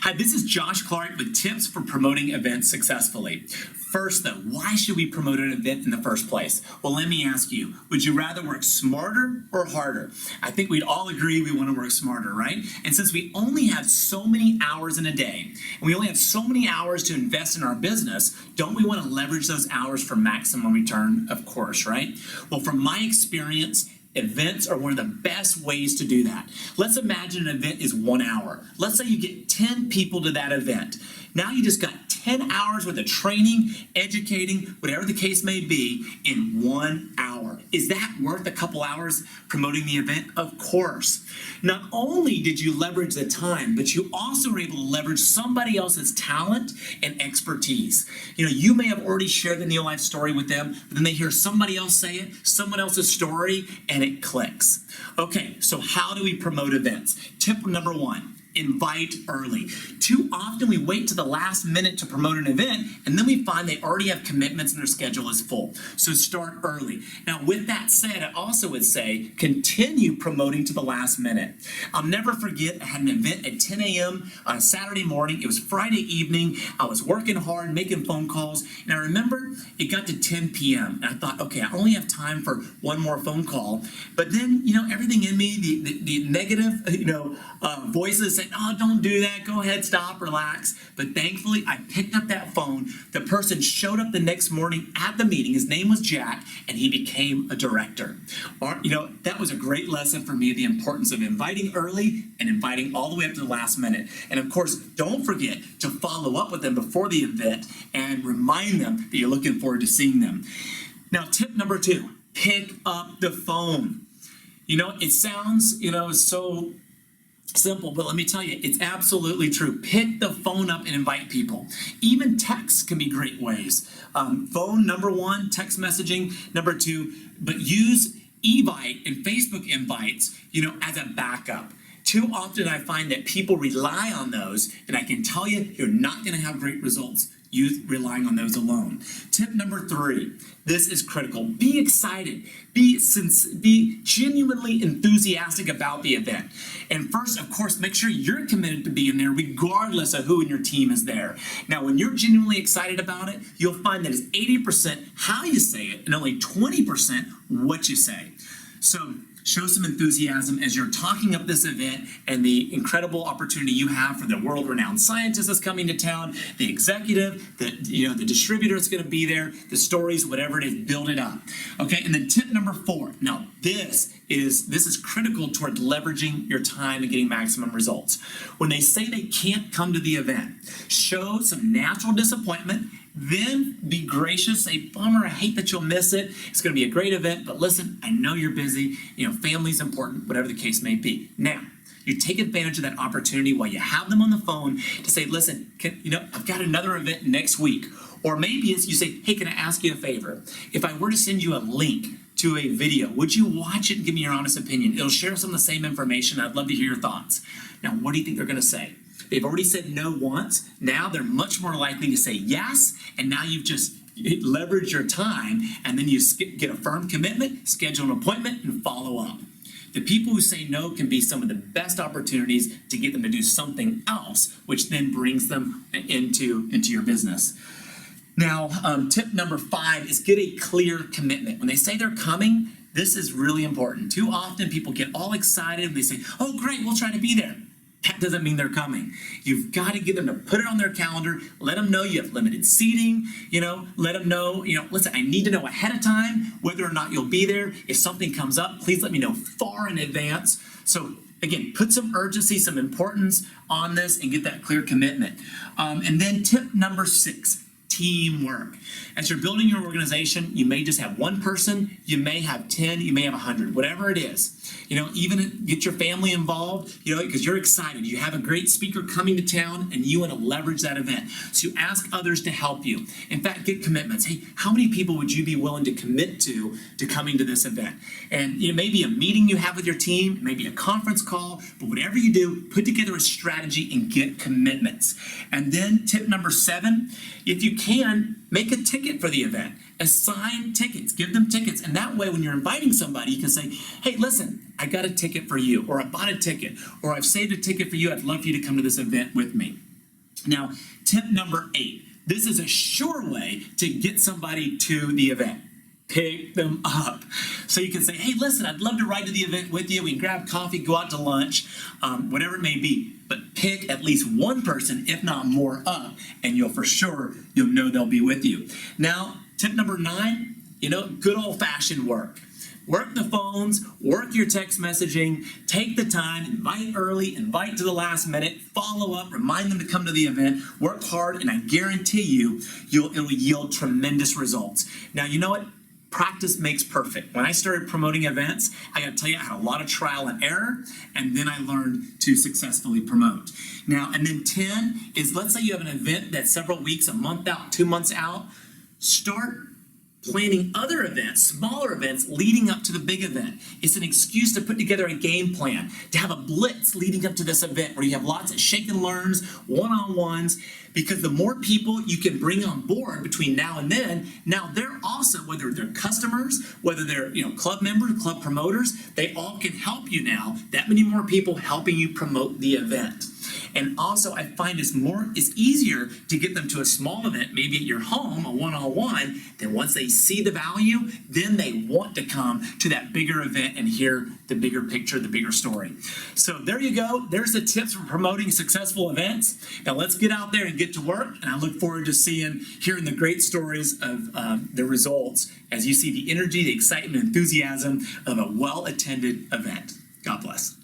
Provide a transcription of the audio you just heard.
Hi, this is Josh Clark with tips for promoting events successfully. First, though, why should we promote an event in the first place? Well, let me ask you, would you rather work smarter or harder? I think we'd all agree we want to work smarter, right? And since we only have so many hours in a day, and we only have so many hours to invest in our business, don't we want to leverage those hours for maximum return? Of course, right? Well, from my experience, events are one of the best ways to do that. Let's imagine an event is 1 hour. Let's say you get 10 people to that event. Now you just got 10 hours worth of training, educating, whatever the case may be, in 1 hour. Is that worth a couple hours promoting the event? Of course. Not only did you leverage the time, but you also were able to leverage somebody else's talent and expertise. You may have already shared the Neolife story with them, but then they hear somebody else say it, someone else's story, and it clicks. Okay, so how do we promote events? Tip number 1. Invite early. Too often we wait to the last minute to promote an event, and then we find they already have commitments and their schedule is full. So start early. Now, with that said, I also would say continue promoting to the last minute. I'll never forget, I had an event at 10 a.m. on a Saturday morning. It was Friday evening. I was working hard, making phone calls, and I remember it got to 10 p.m. and I thought, okay, I only have time for one more phone call. But then, everything in me, the negative, voices saying, oh, don't do that, go ahead, stop, relax. But thankfully, I picked up that phone. The person showed up the next morning at the meeting. His name was Jack, and he became a director. That was a great lesson for me, the importance of inviting early and inviting all the way up to the last minute. And of course, don't forget to follow up with them before the event and remind them that you're looking forward to seeing them. Now, tip number 2, pick up the phone. It sounds, so simple, but let me tell you, it's absolutely true. Pick the phone up and invite people. Even text can be great ways. Phone, number 1, text messaging, number 2, but use Evite and Facebook invites, as a backup. Too often I find that people rely on those, and I can tell you, you're not going to have great results relying on those alone. Tip number 3, this is critical. Be excited. Be genuinely enthusiastic about the event. And first, of course, make sure you're committed to being there regardless of who in your team is there. Now, when you're genuinely excited about it, you'll find that it's 80% how you say it and only 20% what you say. So show some enthusiasm as you're talking up this event and the incredible opportunity you have for the world-renowned scientist that's coming to town, the executive, the distributor that's going to be there, the stories, whatever it is, build it up. Okay, and then tip number 4. Now, this is critical toward leveraging your time and getting maximum results. When they say they can't come to the event, show some natural disappointment. Then be gracious, say, bummer, I hate that you'll miss it. It's going to be a great event, but listen, I know you're busy. Family's important, whatever the case may be. Now, you take advantage of that opportunity while you have them on the phone to say, listen, I've got another event next week. Or maybe it's you say, hey, can I ask you a favor? If I were to send you a link to a video, would you watch it and give me your honest opinion? It'll share some of the same information. I'd love to hear your thoughts. Now, what do you think they're going to say? They've already said no once. Now they're much more likely to say yes, and now you've just leveraged your time, and then you get a firm commitment, schedule an appointment, and follow up. The people who say no can be some of the best opportunities to get them to do something else, which then brings them into your business. Now, tip number 5 is get a clear commitment. When they say they're coming, this is really important. Too often people get all excited and they say, oh, great, we'll try to be there. That doesn't mean they're coming. You've got to get them to put it on their calendar, let them know you have limited seating, let them know, listen, I need to know ahead of time whether or not you'll be there. If something comes up, please let me know far in advance. So again, put some urgency, some importance on this and get that clear commitment. And then tip number 6. Teamwork. As you're building your organization, you may just have one person, you may have 10, you may have 100, whatever it is. Even get your family involved, because you're excited. You have a great speaker coming to town and you want to leverage that event. So you ask others to help you. In fact, get commitments. Hey, how many people would you be willing to commit to coming to this event? And maybe a meeting you have with your team, maybe a conference call, but whatever you do, put together a strategy and get commitments. And then tip number 7, if you can, make a ticket for the event. Assign tickets, give them tickets. And that way, when you're inviting somebody, you can say, hey, listen, I got a ticket for you, or I bought a ticket, or I've saved a ticket for you. I'd love for you to come to this event with me. Now, tip number 8. This is a sure way to get somebody to the event. Pick them up. So you can say, hey, listen, I'd love to ride to the event with you. We can grab coffee, go out to lunch, whatever it may be. But pick at least one person, if not more, up, and you'll know they'll be with you. Now, tip number 9, good old-fashioned work. Work the phones, work your text messaging, take the time, invite early, invite to the last minute, follow up, remind them to come to the event, work hard, and I guarantee you, it'll yield tremendous results. Now, you know what? Practice makes perfect. When I started promoting events, I got to tell you, I had a lot of trial and error, and then I learned to successfully promote. Now, and then 10 is, let's say you have an event that's several weeks, a month out, 2 months out. Start planning other events, smaller events leading up to the big event. It's an excuse to put together a game plan, to have a blitz leading up to this event where you have lots of shake and learns, one-on-ones, because the more people you can bring on board between now and then, now they're also, whether they're customers, whether they're club members, club promoters, they all can help you now. That many more people helping you promote the event. And also, I find it's easier to get them to a small event, maybe at your home, a one-on-one, then once they see the value, then they want to come to that bigger event and hear the bigger picture, the bigger story. So there you go. There's the tips for promoting successful events. Now let's get out there and get to work. And I look forward to hearing the great stories of the results as you see the energy, the excitement, enthusiasm of a well-attended event. God bless.